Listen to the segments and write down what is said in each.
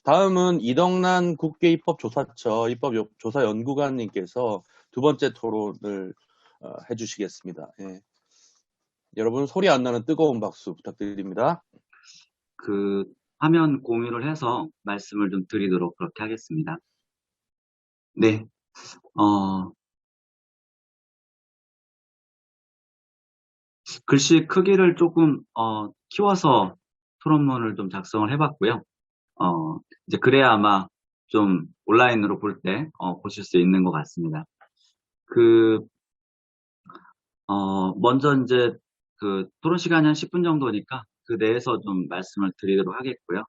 다음은 이덕란 국회입법조사처 입법조사연구관님께서 두 번째 토론을 해주시겠습니다. 예. 여러분 소리 안 나는 뜨거운 박수 부탁드립니다. 그 화면 공유를 해서 말씀을 좀 드리도록 그렇게 하겠습니다. 네, 글씨 크기를 조금 키워서 토론문을 좀 작성을 해봤고요. 이제 그래야 아마 좀 온라인으로 볼 때 보실 수 있는 것 같습니다. 먼저 이제 그 토론 시간이 한 10분 정도니까 그 내에서 좀 말씀을 드리도록 하겠고요.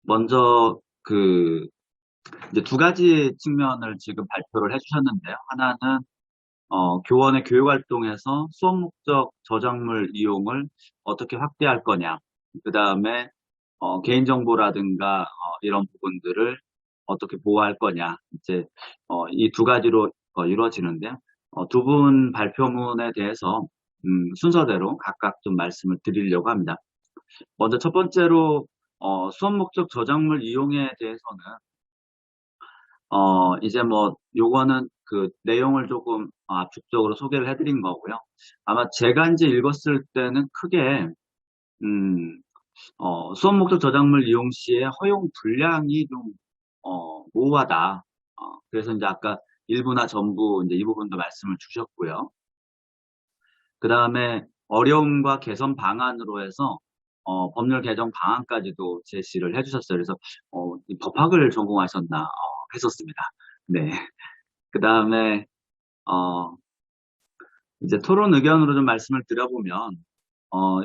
먼저 이제 두 가지 측면을 지금 발표를 해주셨는데요. 하나는 교원의 교육활동에서 수업 목적 저작물 이용을 어떻게 확대할 거냐. 그 다음에 개인정보라든가 이런 부분들을 어떻게 보호할 거냐. 이제 이 두 가지로 이루어지는데요. 두 분 발표문에 대해서 순서대로 각각 좀 말씀을 드리려고 합니다. 먼저 첫 번째로 수업 목적 저작물 이용에 대해서는 이제 뭐 요거는 그 내용을 조금 압축적으로 소개를 해드린 거고요. 아마 제가 이제 읽었을 때는 크게 수업 목적 저작물 이용 시에 허용 분량이 좀 모호하다. 그래서 이제 아까 일부나 전부 이제 이 부분도 말씀을 주셨고요. 그 다음에 어려움과 개선 방안으로 해서 법률 개정 방안까지도 제시를 해주셨어요. 그래서 이 법학을 전공하셨나 했었습니다. 네. 그 다음에 이제 토론 의견으로 좀 말씀을 드려보면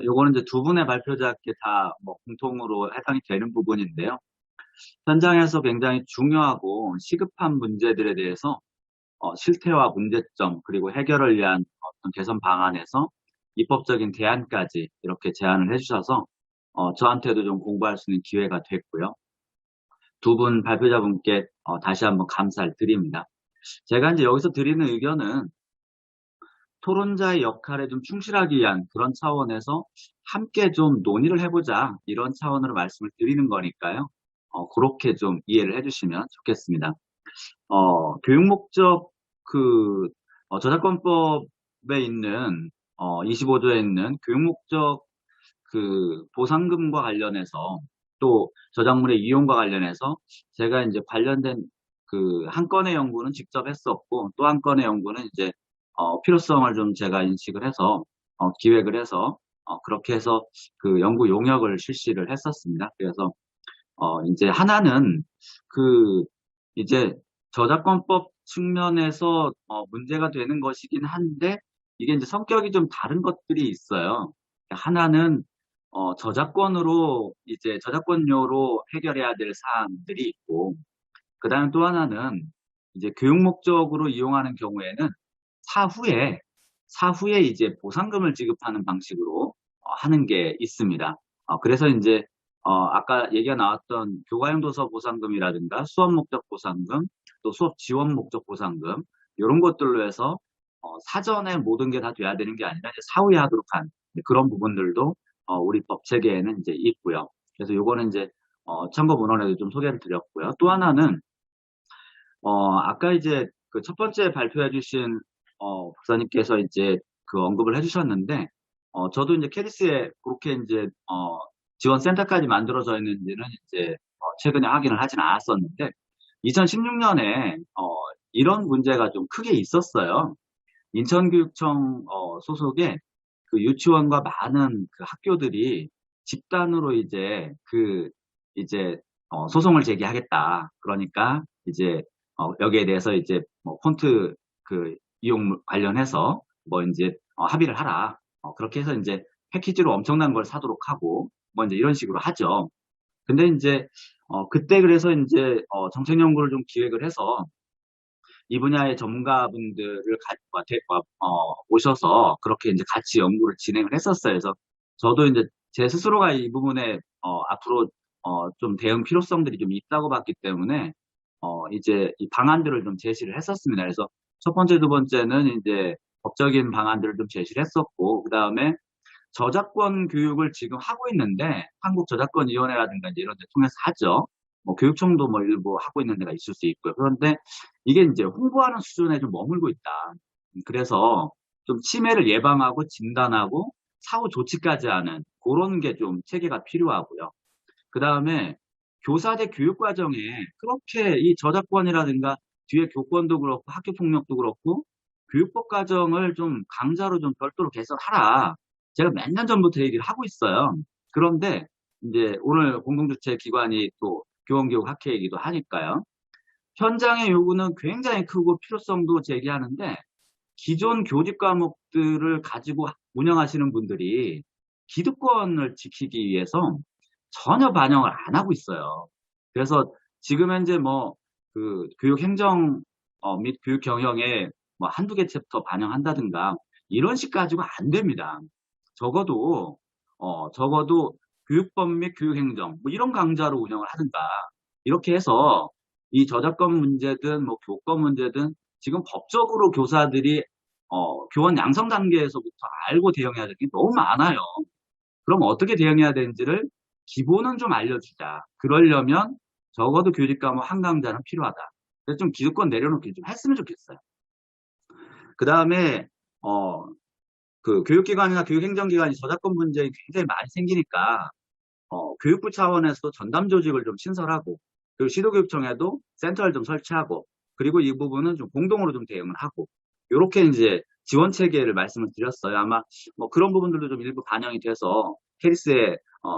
요거는 이제 두 분의 발표자께 다 뭐 공통으로 해당이 되는 부분인데요. 현장에서 굉장히 중요하고 시급한 문제들에 대해서 실태와 문제점 그리고 해결을 위한 어떤 개선 방안에서 입법적인 대안까지 이렇게 제안을 해주셔서 저한테도 좀 공부할 수 있는 기회가 됐고요. 두 분 발표자분께 다시 한번 감사를 드립니다. 제가 이제 여기서 드리는 의견은 토론자의 역할에 좀 충실하기 위한 그런 차원에서 함께 좀 논의를 해보자 이런 차원으로 말씀을 드리는 거니까요. 그렇게 좀 이해를 해주시면 좋겠습니다. 교육 목적 저작권법에 있는 25조에 있는 교육 목적 그 보상금과 관련해서 또 저작물의 이용과 관련해서 제가 이제 관련된 그 한 건의 연구는 직접 했었고 또 한 건의 연구는 이제 필요성을 좀 제가 인식을 해서 기획을 해서 그렇게 해서 그 연구 용역을 실시를 했었습니다. 그래서 이제 하나는 그 이제 저작권법 측면에서 문제가 되는 것이긴 한데 이게 이제 성격이 좀 다른 것들이 있어요. 하나는 저작권으로 이제 저작권료로 해결해야 될 사항들이 있고 그다음에 또 하나는 이제 교육 목적으로 이용하는 경우에는 사후에 이제 보상금을 지급하는 방식으로 하는 게 있습니다. 그래서 이제 아까 얘기가 나왔던 교과용 도서 보상금이라든가 수업 목적 보상금, 또 수업 지원 목적 보상금 이런 것들로 해서 사전에 모든 게 다 돼야 되는 게 아니라 이제 사후에 하도록 한 그런 부분들도 우리 법 체계에는 이제 있고요. 그래서 요거는 이제 참고 문헌에도 좀 소개를 드렸고요. 또 하나는 아까 이제 그 첫 번째 발표해 주신 박사님께서 이제 그 언급을 해주셨는데 저도 이제 캐디스에 그렇게 이제 지원센터까지 만들어져 있는지는 이제 최근에 확인을 하진 않았었는데 2016년에 이런 문제가 좀 크게 있었어요. 인천교육청 소속의 그 유치원과 많은 그 학교들이 집단으로 이제 소송을 제기하겠다. 그러니까 이제 여기에 대해서 이제 뭐 폰트 그 이용 관련해서 뭐 이제 합의를 하라. 그렇게 해서 이제 패키지로 엄청난 걸 사도록 하고 뭐 이제 이런 식으로 하죠. 근데 이제 그때 그래서 이제 정책 연구를 좀 기획을 해서 이 분야의 전문가분들을 오셔서 그렇게 이제 같이 연구를 진행을 했었어요. 그래서 저도 이제 제 스스로가 이 부분에 앞으로 좀 대응 필요성들이 좀 있다고 봤기 때문에 이제 이 방안들을 좀 제시를 했었습니다. 그래서 첫 번째, 두 번째는 이제 법적인 방안들을 좀 제시를 했었고, 그 다음에 저작권 교육을 지금 하고 있는데, 한국저작권위원회라든가 이제 이런 데 통해서 하죠. 뭐 교육청도 뭐 일부 하고 있는 데가 있을 수 있고요. 그런데 이게 이제 홍보하는 수준에 좀 머물고 있다. 그래서 좀 침해를 예방하고 진단하고 사후 조치까지 하는 그런 게 좀 체계가 필요하고요. 그 다음에 교사대 교육 과정에 그렇게 이 저작권이라든가 뒤에 교권도 그렇고 학교 폭력도 그렇고 교육법 과정을 좀 강좌로 좀 별도로 개설하라. 제가 몇 년 전부터 얘기를 하고 있어요. 그런데 이제 오늘 공동주최 기관이 또 교원교육학회이기도 하니까요. 현장의 요구는 굉장히 크고 필요성도 제기하는데 기존 교직 과목들을 가지고 운영하시는 분들이 기득권을 지키기 위해서 전혀 반영을 안 하고 있어요. 그래서 지금 현재 뭐 그 교육 행정 및 교육 경영에 뭐 한두 개 챕터 반영한다든가 이런 식 가지고 안 됩니다. 적어도 교육법 및 교육 행정 뭐 이런 강좌로 운영을 하든가 이렇게 해서 이 저작권 문제든 뭐 교권 문제든 지금 법적으로 교사들이 교원 양성 단계에서부터 알고 대응해야 될 게 너무 많아요. 그럼 어떻게 대응해야 되는지를 기본은 좀 알려주자. 그러려면 적어도 교직 과목 한 강좌는 필요하다. 그래서 좀 기득권 내려놓기 좀 했으면 좋겠어요. 그 다음에 그 교육기관이나 교육행정기관이 저작권 문제가 굉장히 많이 생기니까 교육부 차원에서도 전담 조직을 좀 신설하고 그리고 시도교육청에도 센터를 좀 설치하고 그리고 이 부분은 좀 공동으로 좀 대응을 하고 이렇게 이제 지원 체계를 말씀을 드렸어요. 아마 뭐 그런 부분들도 좀 일부 반영이 돼서 캐리스에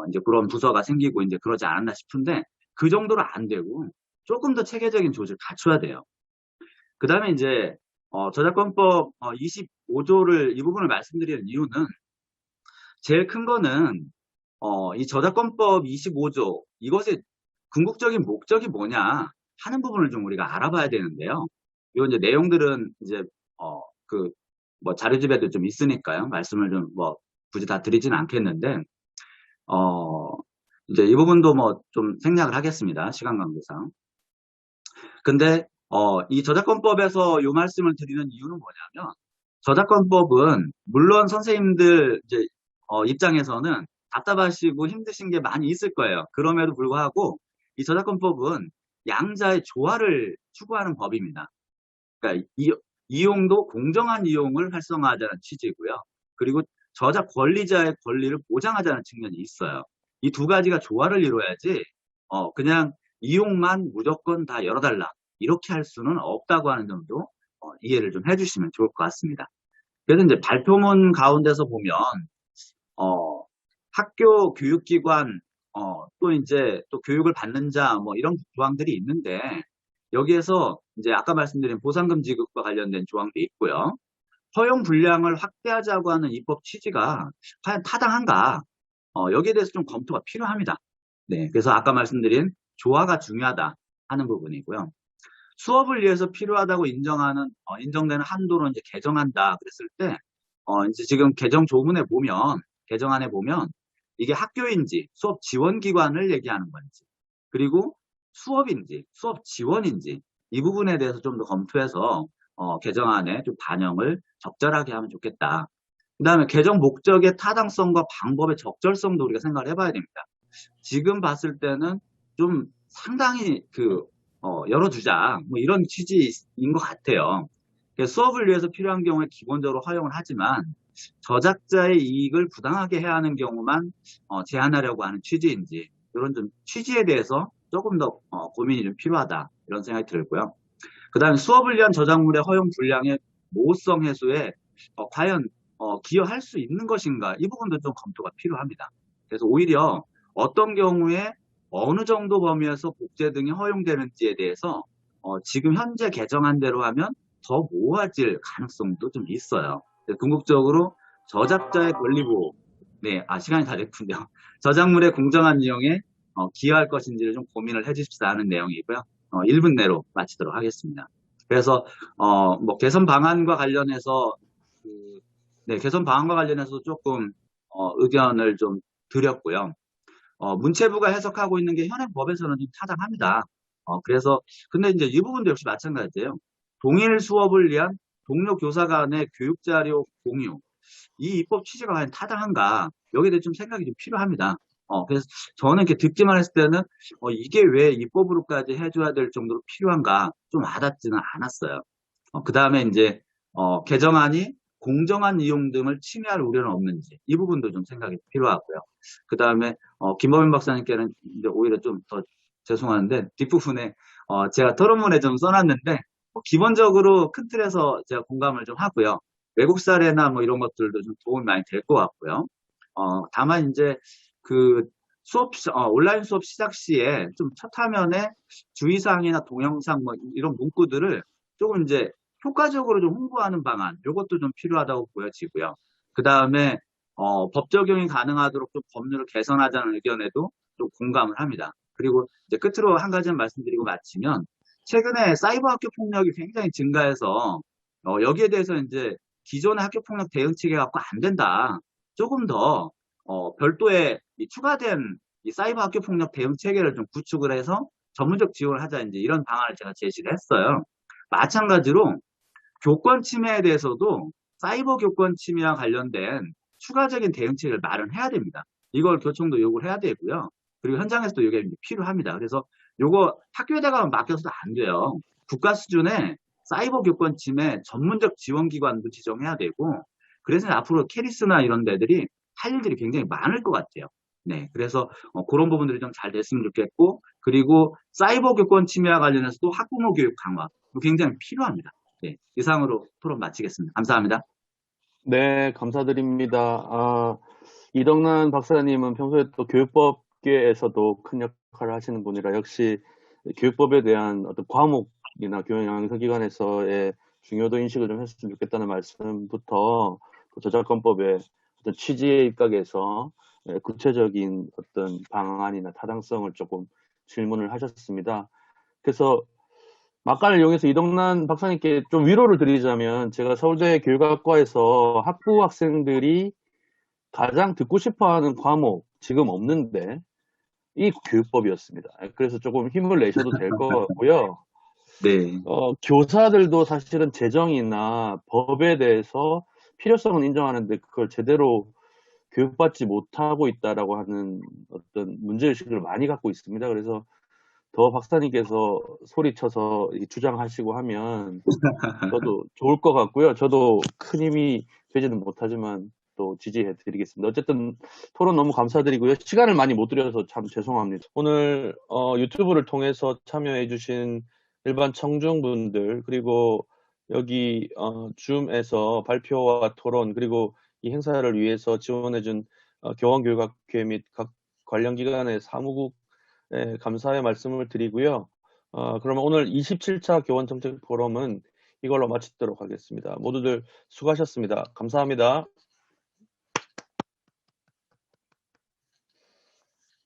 이제 그런 부서가 생기고 이제 그러지 않았나 싶은데 그 정도로 안 되고 조금 더 체계적인 조직을 갖춰야 돼요. 그 다음에 이제 저작권법 25조를 이 부분을 말씀드리는 이유는 제일 큰 거는 이 저작권법 25조 이것의 궁극적인 목적이 뭐냐 하는 부분을 좀 우리가 알아봐야 되는데요. 이 이제 내용들은 이제 그 뭐 자료집에도 좀 있으니까요. 말씀을 좀 뭐 굳이 다 드리지는 않겠는데 이제 이 부분도 뭐 좀 생략을 하겠습니다. 시간 관계상. 근데 이 저작권법에서 이 말씀을 드리는 이유는 뭐냐면 저작권법은 물론 선생님들 이제 입장에서는 답답하시고 힘드신 게 많이 있을 거예요. 그럼에도 불구하고 이 저작권법은 양자의 조화를 추구하는 법입니다. 그러니까 이용도 공정한 이용을 활성화하자는 취지고요. 그리고 저작 권리자의 권리를 보장하자는 측면이 있어요. 이 두 가지가 조화를 이루어야지 그냥 이용만 무조건 다 열어달라 이렇게 할 수는 없다고 하는 점도 이해를 좀 해주시면 좋을 것 같습니다. 그래서 이제 발표문 가운데서 보면 학교 교육기관 또 이제 또 교육을 받는 자 뭐 이런 조항들이 있는데 여기에서 이제 아까 말씀드린 보상금 지급과 관련된 조항도 있고요. 허용 분량을 확대하자고 하는 입법 취지가 과연 타당한가? 여기에 대해서 좀 검토가 필요합니다. 네, 그래서 아까 말씀드린 조화가 중요하다 하는 부분이고요. 수업을 위해서 필요하다고 인정되는 한도로 이제 개정한다 그랬을 때, 이제 지금 개정안에 보면 이게 학교인지 수업 지원 기관을 얘기하는 건지, 그리고 수업인지 수업 지원인지 이 부분에 대해서 좀 더 검토해서 개정안에 좀 반영을 적절하게 하면 좋겠다. 그 다음에 개정 목적의 타당성과 방법의 적절성도 우리가 생각을 해봐야 됩니다. 지금 봤을 때는 좀 상당히 열어두자 뭐 이런 취지인 것 같아요. 수업을 위해서 필요한 경우에 기본적으로 허용을 하지만 저작자의 이익을 부당하게 해야 하는 경우만 제한하려고 하는 취지인지 이런 좀 취지에 대해서 조금 더 고민이 좀 필요하다 이런 생각이 들고요. 그 다음에 수업을 위한 저작물의 허용 분량의 모호성 해소에 과연 기여할 수 있는 것인가 이 부분도 좀 검토가 필요합니다. 그래서 오히려 어떤 경우에 어느 정도 범위에서 복제 등이 허용되는지에 대해서 지금 현재 개정한 대로 하면 더 모호해질 가능성도 좀 있어요. 궁극적으로 저작자의 권리 보호, 네, 시간이 다 됐군요. 저작물의 공정한 이용에 기여할 것인지를 좀 고민을 해주십사 하는 내용이고요. 1분 내로 마치도록 하겠습니다. 그래서 뭐 개선 방안과 관련해서 개선 방안과 관련해서 조금 의견을 좀 드렸고요. 문체부가 해석하고 있는 게 현행 법에서는 좀 타당합니다. 그래서 근데 이제 이 부분도 역시 마찬가지예요. 동일 수업을 위한 동료 교사 간의 교육자료 공유 이 입법 취지가 과연 타당한가? 여기에 대해 좀 생각이 좀 필요합니다. 그래서 저는 이렇게 듣기만 했을 때는 이게 왜 입법으로까지 해줘야 될 정도로 필요한가? 좀 와닿지는 않았어요. 그 다음에 이제 개정안이 공정한 이용 등을 침해할 우려는 없는지 이 부분도 좀 생각이 필요하고요. 그 다음에 김범인 박사님께는 이제 오히려 좀 더 죄송한데 뒷부분에 제가 토론문에 좀 써놨는데 기본적으로 큰 틀에서 제가 공감을 좀 하고요. 외국 사례나 뭐 이런 것들도 좀 도움이 많이 될 것 같고요. 다만 이제 그 온라인 수업 시작 시에 좀 첫 화면에 주의사항이나 동영상 뭐 이런 문구들을 조금 이제 효과적으로 좀 홍보하는 방안, 이것도 좀 필요하다고 보여지고요. 그 다음에 법 적용이 가능하도록 좀 법률을 개선하자는 의견에도 좀 공감을 합니다. 그리고 이제 끝으로 한 가지만 말씀드리고 마치면 최근에 사이버 학교 폭력이 굉장히 증가해서 여기에 대해서 이제 기존의 학교 폭력 대응 체계가 갖고 안 된다. 조금 더 별도의 추가된 이 사이버 학교 폭력 대응 체계를 좀 구축을 해서 전문적 지원을 하자 이제 이런 방안을 제가 제시를 했어요. 마찬가지로 교권 침해에 대해서도 사이버 교권 침해와 관련된 추가적인 대응책을 마련해야 됩니다. 이걸 교총도 요구를 해야 되고요. 그리고 현장에서도 이게 필요합니다. 그래서 요거 학교에다가 맡겨서도 안 돼요. 국가 수준의 사이버 교권 침해 전문적 지원기관도 지정해야 되고, 그래서 앞으로 캐리스나 이런 데들이 할 일들이 굉장히 많을 것 같아요. 네, 그래서 그런 부분들이 좀 잘 됐으면 좋겠고, 그리고 사이버 교권 침해와 관련해서도 학부모 교육 강화 굉장히 필요합니다. 네, 이상으로 토론 마치겠습니다. 감사합니다. 네, 감사드립니다. 이덕난 박사님은 평소에 또 교육법계에서도 큰 역할을 하시는 분이라 역시 교육법에 대한 어떤 과목이나 교육양성기관에서의 중요도 인식을 좀 했으면 좋겠다는 말씀부터 또 저작권법의 어떤 취지에 입각해서 구체적인 어떤 방안이나 타당성을 조금 질문을 하셨습니다. 그래서 막간을 이용해서 이덕난 박사님께 좀 위로를 드리자면 제가 서울대 교육학과에서 학부 학생들이 가장 듣고 싶어하는 과목 지금 없는데 이 교육법이었습니다. 그래서 조금 힘을 내셔도 될 것 같고요. 네. 교사들도 사실은 재정이나 법에 대해서 필요성은 인정하는데 그걸 제대로 교육받지 못하고 있다라고 하는 어떤 문제의식을 많이 갖고 있습니다. 그래서 더 박사님께서 소리쳐서 주장하시고 하면 저도 좋을 것 같고요. 저도 큰 힘이 되지는 못하지만 또 지지해 드리겠습니다. 어쨌든 토론 너무 감사드리고요. 시간을 많이 못 드려서 참 죄송합니다. 오늘 유튜브를 통해서 참여해 주신 일반 청중분들 그리고 여기 줌에서 발표와 토론 그리고 이 행사를 위해서 지원해 준 교원교육학회 및 각 관련 기관의 사무국에 감사의 말씀을 드리고요. 그러면 오늘 27차 교원정책 포럼은 이걸로 마치도록 하겠습니다. 모두들 수고하셨습니다. 감사합니다.